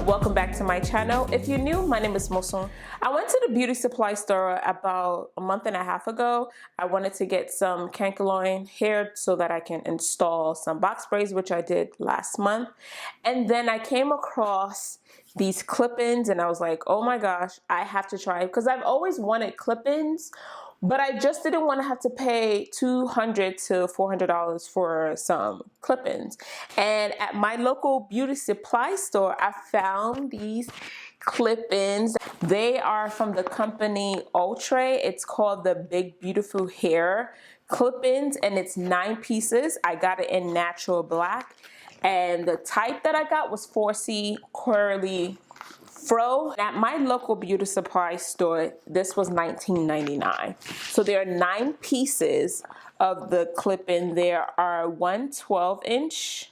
welcome back to my channel. If you're new, my name is Mosun. I went to the beauty supply store about a month and a half ago. I wanted to get some Coily hair so that I can install some box braids, which I did last month. And then I came across these clip-ins and I was like, oh my gosh, I have to try it, because I've always wanted clip-ins, but I just didn't want to have to pay $200 to $400 for some clip-ins. And at my local beauty supply store, I found these clip-ins. They are from the company Outre. It's called the Big Beautiful Hair clip-ins, and it's 9 pieces. I got it in natural black, and the type that I got was 4C Coily Fro. At my local beauty supply store, this was $19.99. So there are 9 pieces of the clip-in. There are one 12-inch,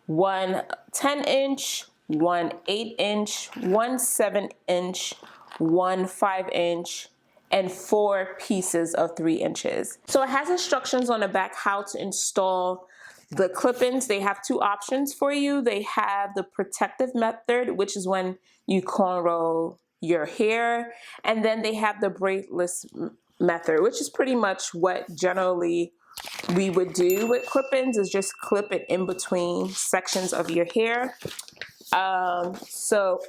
one 10-inch, one 8-inch, one 7-inch, one 5-inch, and 4 pieces of 3 inches. So it has instructions on the back how to install the clip-ins. They have 2 options for you. They have the protective method, which is when you cornrow your hair, and then they have the braidless method, which is pretty much what generally we would do with clip-ins, is just clip it in between sections of your hair. So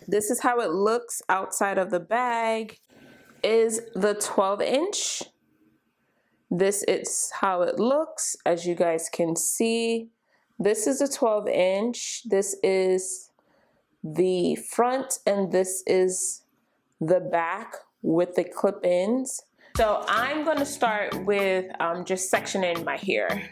this is how it looks outside of the bag. Is the 12-inch. This is how it looks, as you guys can see. This is a 12-inch. This is the front, and this is the back with the clip-ins. So I'm going to start with just sectioning my hair.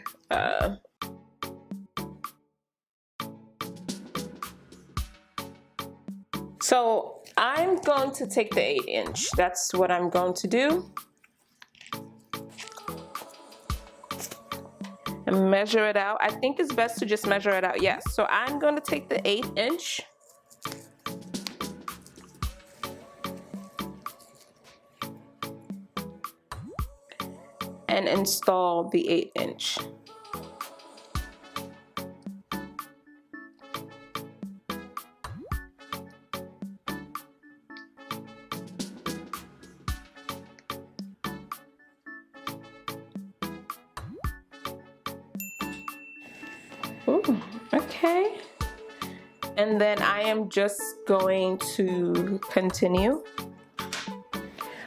So I'm going to take the 8-inch. That's what I'm going to do. And measure it out. I think it's best to just measure it out. Yes. So I'm going to take the 8-inch. And install the 8-inch. Ooh, okay. And then I am just going to continue.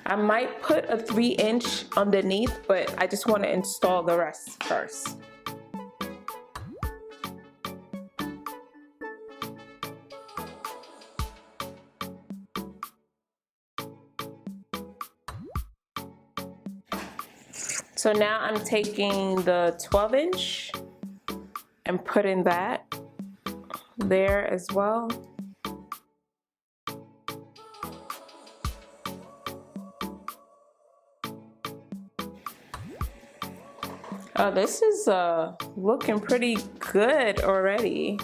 I might put a 3-inch underneath, but I just want to install the rest first. So now I'm taking the 12-inch and putting that there as well. Oh, this is looking pretty good already.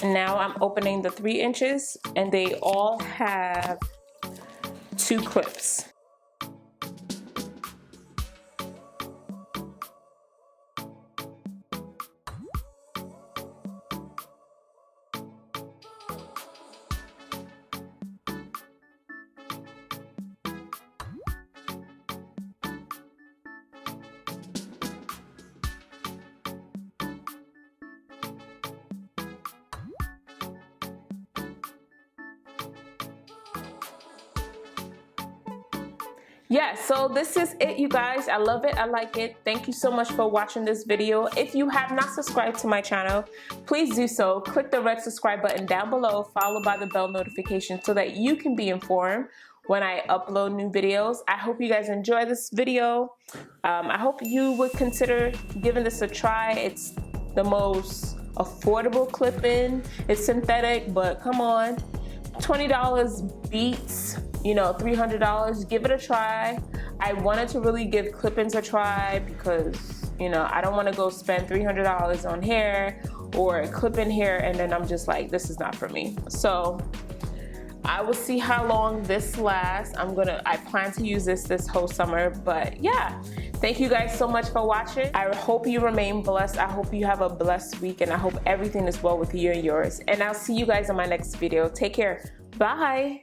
Now I'm opening the 3 inches, and they all have 2 clips. yeah, so this is it, you guys. I love it. I like it. Thank you so much for watching this video. If you have not subscribed to my channel, please do so. Click the red subscribe button down below, followed by the bell notification so that you can be informed when I upload new videos. I hope you guys enjoy this video. I hope you would consider giving this a try. It's the most affordable clip-in. It's synthetic, but come on, $20 beats, you know, $300. Give it a try. I wanted to really give clip-ins a try because, you know, I don't want to go spend $300 on hair or a clip-in hair and then I'm just like, this is not for me. So I will see how long this lasts. I plan to use this whole summer, but yeah. Thank you guys so much for watching. I hope you remain blessed. I hope you have a blessed week and I hope everything is well with you and yours. And I'll see you guys in my next video. Take care. Bye.